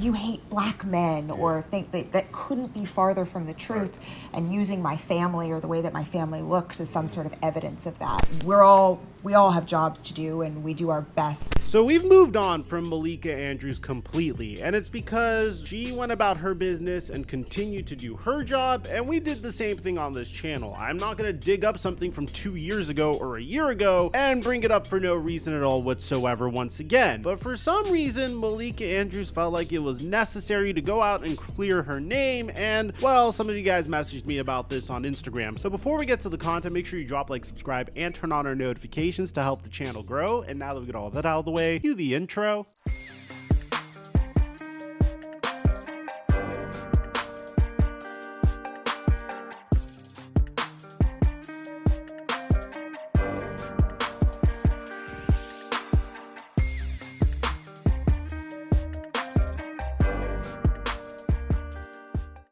you hate black men, or think that couldn't be farther from the truth, and using my family or the way that my family looks as some sort of evidence of that. We all have jobs to do, and we do our best. So we've moved on from Malika Andrews completely, and it's because she went about her business and continued to do her job, and we did the same thing on this channel. I'm not gonna dig up something from 2 years ago or a year ago and bring it up for no reason at all whatsoever once again. But for some reason, Malika Andrews felt like it was necessary to go out and clear her name, and well, some of you guys messaged me about this on Instagram. So before we get to the content, make sure you drop like, subscribe, and turn on our notifications to help the channel grow. And now that we get all that out of the way, cue the intro.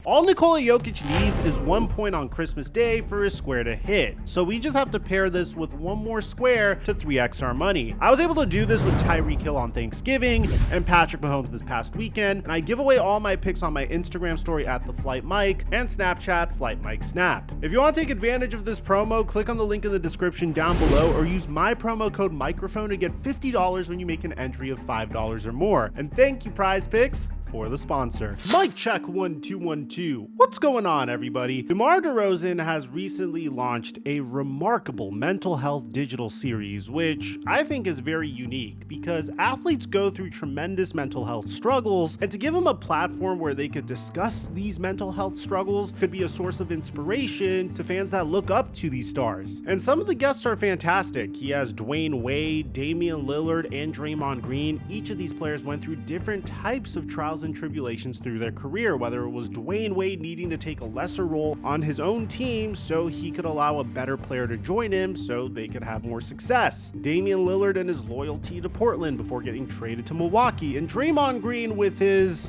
All Nikola Jokic needs is 1 point on Christmas Day for his square to hit, so we just have to pair this with one more square to 3x our money. I was able to do this with Tyreek Hill on Thanksgiving and Patrick Mahomes this past weekend, and I give away all my picks on my Instagram story at TheFlightMike and Snapchat FlightMike Snap. If you want to take advantage of this promo, click on the link in the description down below or use my promo code microphone to get $50 when you make an entry of $5 or more. And thank you, Prize Picks, for the sponsor. Mic check 1 2 1 2. What's going on, everybody? DeMar DeRozan has recently launched a remarkable mental health digital series, which I think is very unique because athletes go through tremendous mental health struggles, and to give them a platform where they could discuss these mental health struggles could be a source of inspiration to fans that look up to these stars. And some of the guests are fantastic. He has Dwayne Wade, Damian Lillard, and Draymond Green. Each of these players went through different types of trials and tribulations through their career, whether it was Dwayne Wade needing to take a lesser role on his own team so he could allow a better player to join him so they could have more success, Damian Lillard and his loyalty to Portland before getting traded to Milwaukee, and Draymond Green with his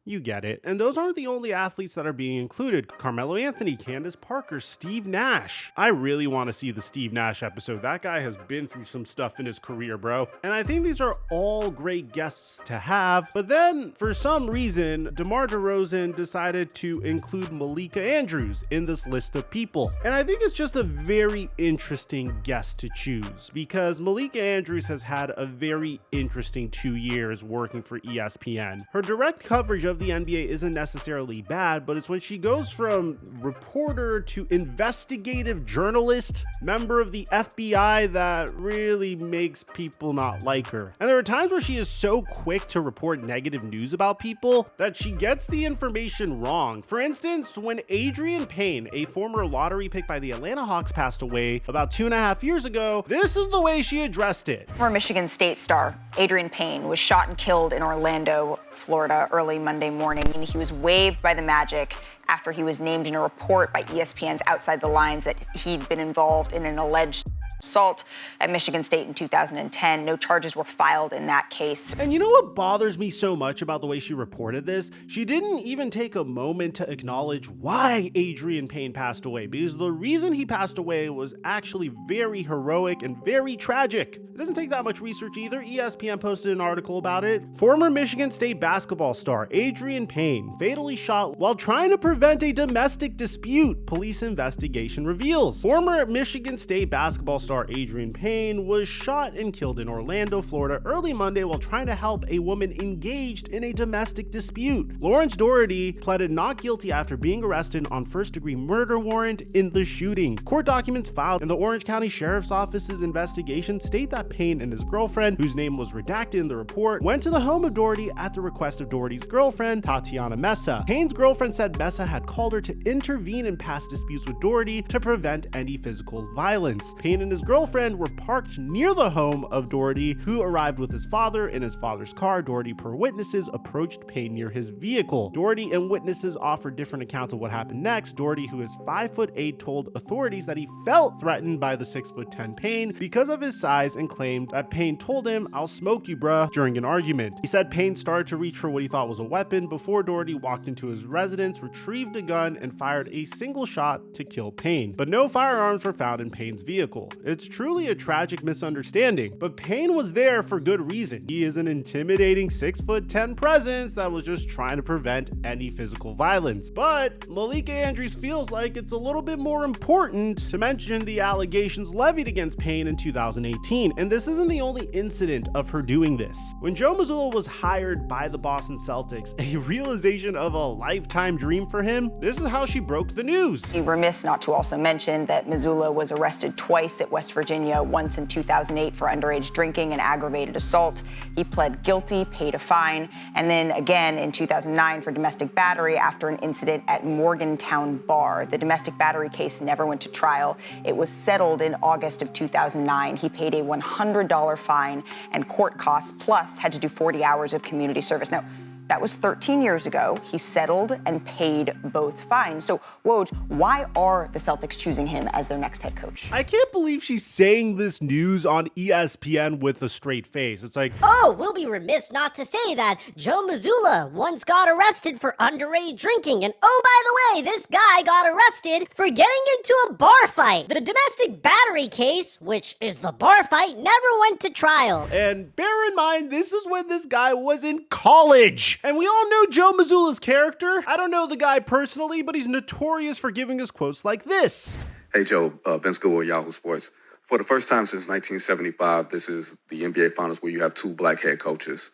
you get it. And those aren't the only athletes that are being included. Carmelo Anthony, Candace Parker, Steve Nash. I really want to see the Steve Nash episode. That guy has been through some stuff in his career, bro. And I think these are all great guests to have. But then, for some reason, DeMar DeRozan decided to include Malika Andrews in this list of people. And I think it's just a very interesting guest to choose because Malika Andrews has had a very interesting 2 years working for ESPN. Her direct coverage of the NBA isn't necessarily bad, but it's when she goes from reporter to investigative journalist, member of the FBI, that really makes people not like her. And there are times where she is so quick to report negative news about people that she gets the information wrong. For instance, when Adrien Payne, a former lottery pick by the Atlanta Hawks, passed away about 2.5 years ago, this is the way she addressed it. Former Michigan State star Adrien Payne was shot and killed in Orlando, Florida, early Monday morning. He was waived by the Magic after he was named in a report by ESPN's Outside the Lines that he'd been involved in an alleged assault at Michigan State in 2010. No charges were filed in that case. And you know what bothers me so much about the way she reported this? She didn't even take a moment to acknowledge why Adrien Payne passed away, because the reason he passed away was actually very heroic and very tragic. It doesn't take that much research either. ESPN posted an article about it. Former Michigan State basketball star Adrien Payne fatally shot while trying to prevent a domestic dispute, police investigation reveals. Former Michigan State basketball star Adrien Payne was shot and killed in Orlando, Florida early Monday while trying to help a woman engaged in a domestic dispute. Lawrence Doherty pleaded not guilty after being arrested on first-degree murder warrant in the shooting. Court documents filed in the Orange County Sheriff's Office's investigation state that Payne and his girlfriend, whose name was redacted in the report, went to the home of Doherty at the request of Doherty's girlfriend, Tatiana Mesa. Payne's girlfriend said Mesa had called her to intervene in past disputes with Doherty to prevent any physical violence. Payne and his girlfriend were parked near the home of Doherty, who arrived with his father in his father's car. Doherty, per witnesses, approached Payne near his vehicle. Doherty and witnesses offered different accounts of what happened next. Doherty, who is 5'8", told authorities that he felt threatened by the 6'10" Payne because of his size and claimed that Payne told him, "I'll smoke you, bruh," during an argument. He said Payne started to reach for what he thought was a weapon before Doherty walked into his residence, retrieved a gun, and fired a single shot to kill Payne. But no firearms were found in Payne's vehicle. It's truly a tragic misunderstanding, but Payne was there for good reason. He is an intimidating 6'10" presence that was just trying to prevent any physical violence. But Malika Andrews feels like it's a little bit more important to mention the allegations levied against Payne in 2018, and this isn't the only incident of her doing this. When Joe Missoula was hired by the Boston Celtics, a realization of a lifetime dream for him, this is how she broke the news. Be remiss not to also mention that Missoula was arrested twice at West Virginia, once in 2008 for underage drinking and aggravated assault. He pled guilty, paid a fine, and then again in 2009 for domestic battery after an incident at Morgantown Bar. The domestic battery case never went to trial. It was settled in August of 2009. He paid a $100 fine and court costs, plus had to do 40 hours of community service. Now, that was 13 years ago. He settled and paid both fines. So, Woj, why are the Celtics choosing him as their next head coach? I can't believe she's saying this news on ESPN with a straight face. It's like, oh, we'll be remiss not to say that Joe Missoula once got arrested for underage drinking. And oh, by the way, this guy got arrested for getting into a bar fight. The domestic battery case, which is the bar fight, never went to trial. and bear in mind, this is when this guy was in college. And we all know Joe Missoula's character. I don't know the guy personally, but he's notorious for giving us quotes like this. Hey, Joe, Ben School with Yahoo Sports. For the first time since 1975, this is the NBA Finals where you have two black head coaches.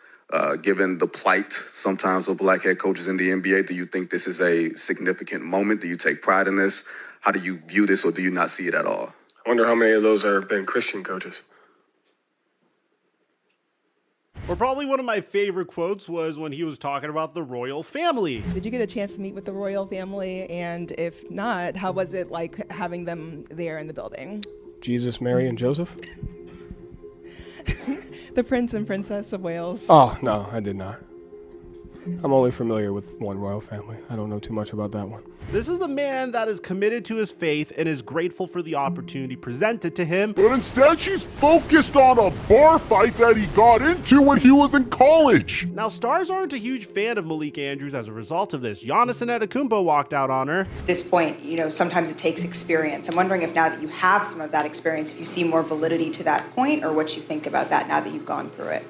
Given the plight sometimes of black head coaches in the NBA, do you think this is a significant moment? Do you take pride in this? How do you view this, or do you not see it at all? I wonder how many of those are Ben Christian coaches. Or probably one of my favorite quotes was when he was talking about the royal family. Did you get a chance to meet with the royal family? And if not, how was it like having them there in the building? Jesus, Mary, and Joseph? The Prince and Princess of Wales. Oh, no, I did not. I'm only familiar with one royal family. I don't know too much about that one. This is a man that is committed to his faith and is grateful for the opportunity presented to him. But instead, she's focused on a bar fight that he got into when he was in college. Now, stars aren't a huge fan of Malika Andrews as a result of this. Giannis Antetokounmpo walked out on her. At this point, sometimes it takes experience. I'm wondering if now that you have some of that experience, if you see more validity to that point, or what you think about that now that you've gone through it.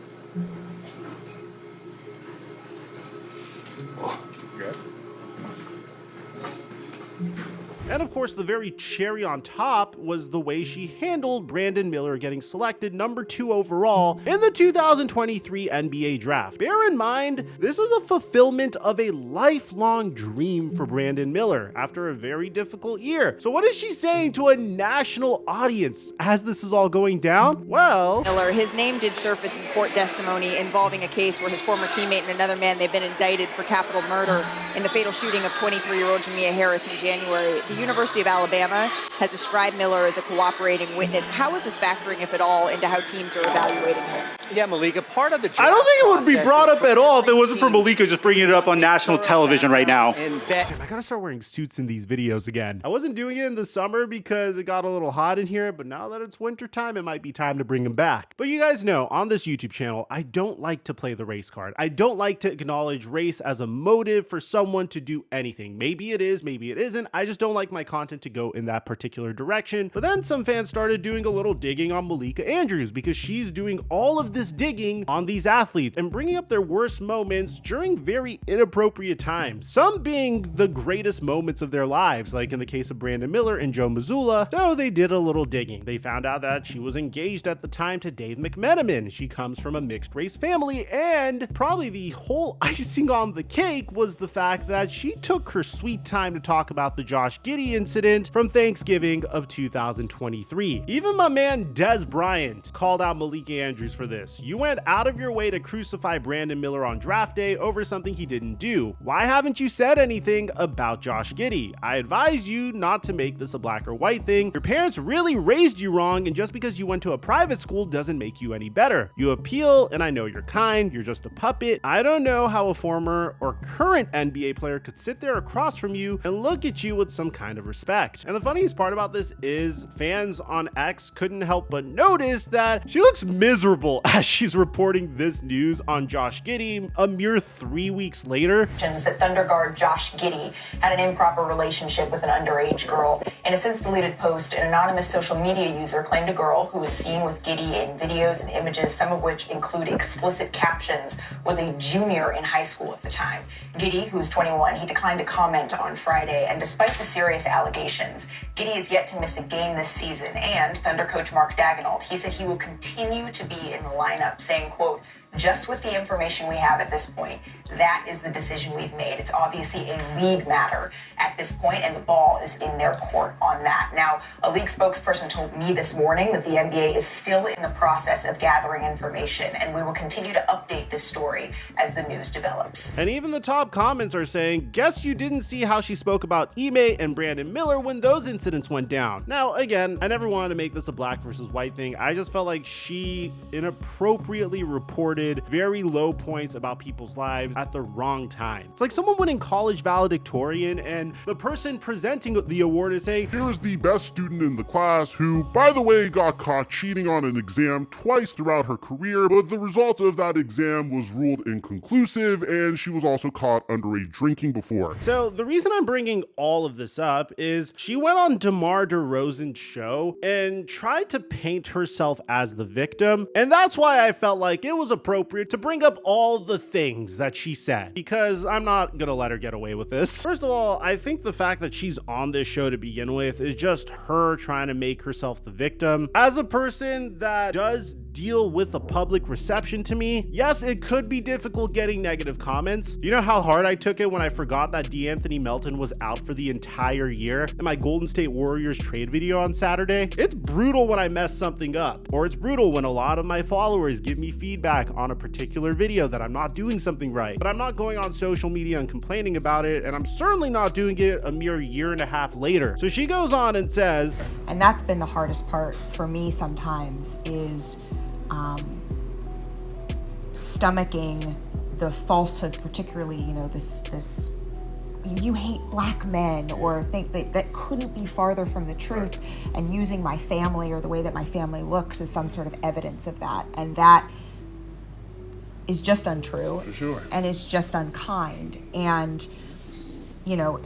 And of course, the very cherry on top was the way she handled Brandon Miller getting selected number 2 overall in the 2023 NBA draft. Bear in mind, this is a fulfillment of a lifelong dream for Brandon Miller after a very difficult year. So what is she saying to a national audience as this is all going down? Well, Miller, his name did surface in court testimony involving a case where his former teammate and another man, they've been indicted for capital murder in the fatal shooting of 23-year-old Jamia Harris in January. The University of Alabama has described Miller as a cooperating witness. How is this factoring, if at all, into how teams are evaluating him? Yeah, Malika, part of the I don't think it would be brought up at all if it wasn't for Malika just bringing it up on national television right now. I gotta start wearing suits in these videos again. I wasn't doing it in the summer because it got a little hot in here, but now that it's winter time, it might be time to bring them back. But you guys know, on this YouTube channel, I don't like to play the race card. I don't like to acknowledge race as a motive for someone to do anything. Maybe it is, maybe it isn't. I just don't like my content to go in that particular direction. But then some fans started doing a little digging on Malika Andrews because she's doing all of this digging on these athletes and bringing up their worst moments during very inappropriate times. Some being the greatest moments of their lives, like in the case of Brandon Miller and Joe Missoula. So they did a little digging. They found out that she was engaged at the time to Dave McMenamin. She comes from a mixed race family, and probably the whole icing on the cake was the fact that she took her sweet time to talk about the Josh Giddy incident from Thanksgiving of 2023. Even my man Des Bryant called out Malika Andrews for this. You went out of your way to crucify Brandon Miller on draft day over something he didn't do. Why haven't you said anything about Josh Giddy? I advise you not to make this a black or white thing. Your parents really raised you wrong, and just because you went to a private school doesn't make you any better. You appeal, and I know you're kind, you're just a puppet. I don't know how a former or current NBA player could sit there across from you and look at you with some kind of respect. And the funniest part about this is fans on X couldn't help but notice that she looks miserable as she's reporting this news on Josh Giddy a mere 3 weeks later. That Thunder guard Josh Giddy had an improper relationship with an underage girl. In a since-deleted post, an anonymous social media user claimed a girl who was seen with Giddy in videos and images, some of which include explicit captions, was a junior in high school at the time. Giddy, who's 21, he declined to comment on Friday, and despite the serious allegations, Giddy is yet to miss a game this season, and Thunder coach Mark Daigneault, he said he will continue to be in the lineup, saying, quote, "Just with the information we have at this point, that is the decision we've made. It's obviously a league matter at this point, and the ball is in their court on that." Now, a league spokesperson told me this morning that the NBA is still in the process of gathering information, and we will continue to update this story as the news develops. And even the top comments are saying, guess you didn't see how she spoke about Ime and Brandon Miller when those incidents went down. Now, again, I never wanted to make this a black versus white thing. I just felt like she inappropriately reported very low points about people's lives at the wrong time. It's like someone winning college valedictorian and the person presenting the award is saying, "Here is the best student in the class who, by the way, got caught cheating on an exam twice throughout her career, but the result of that exam was ruled inconclusive, and she was also caught underage drinking before." So the reason I'm bringing all of this up is she went on DeMar DeRozan's show and tried to paint herself as the victim, and that's why I felt like it was appropriate to bring up all the things that she said, because I'm not gonna let her get away with this. First of all, I think the fact that she's on this show to begin with is just her trying to make herself the victim. As a person that does deal with a public reception to me, yes, it could be difficult getting negative comments. You know how hard I took it when I forgot that DeAnthony Melton was out for the entire year in my Golden State Warriors trade video on Saturday? It's brutal when I mess something up, or it's brutal when a lot of my followers give me feedback on a particular video that I'm not doing something right. But I'm not going on social media and complaining about it, and I'm certainly not doing it a mere year and a half later. So she goes on and says, and that's been the hardest part for me sometimes, is stomaching the falsehoods, particularly, you know, this you hate black men, or think that couldn't be farther from the truth, and using my family or the way that my family looks as some sort of evidence of that. And that is just untrue. For sure. And is just unkind. And, you know,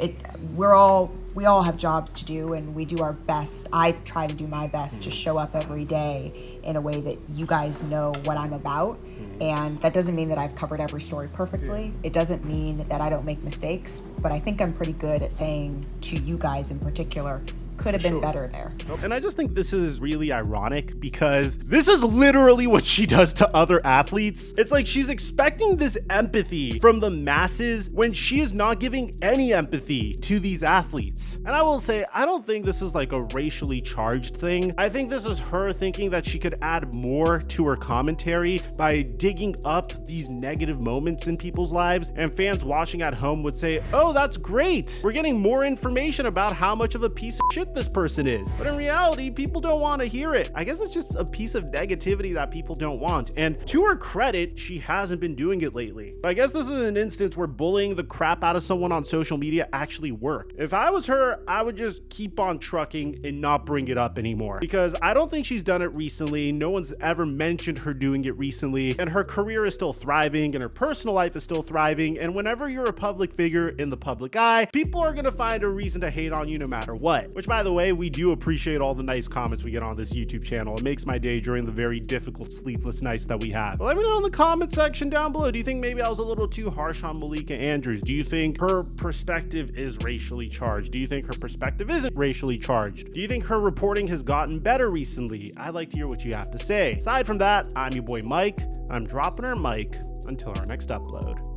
we all have jobs to do, and we do our best. I try to do my best to show up every day in a way that you guys know what I'm about. And that doesn't mean that I've covered every story perfectly. It doesn't mean that I don't make mistakes, but I think I'm pretty good at saying to you guys in particular, could have been better there. And I just think this is really ironic, because this is literally what she does to other athletes. It's like she's expecting this empathy from the masses when she is not giving any empathy to these athletes. And I will say, I don't think this is like a racially charged thing. I think this is her thinking that she could add more to her commentary by digging up these negative moments in people's lives, and fans watching at home would say, oh, that's great. We're getting more information about how much of a piece of shit this person is. But in reality, people don't want to hear it. I guess it's just a piece of negativity that people don't want. And to her credit, she hasn't been doing it lately. But I guess this is an instance where bullying the crap out of someone on social media actually worked. If I was her, I would just keep on trucking and not bring it up anymore, because I don't think she's done it recently. No one's ever mentioned her doing it recently, and her career is still thriving, and her personal life is still thriving. And whenever you're a public figure in the public eye, people are gonna find a reason to hate on you no matter what. Which, by the way, we do appreciate all the nice comments we get on this YouTube channel. It makes my day during the very difficult sleepless nights that we have. But let me know in the comment section down below. Do you think maybe I was a little too harsh on Malika Andrews? Do you think her perspective is racially charged? Do you think her perspective isn't racially charged? Do you think her reporting has gotten better recently? I'd like to hear what you have to say. Aside from that, I'm your boy Mike. I'm dropping her mic until our next upload.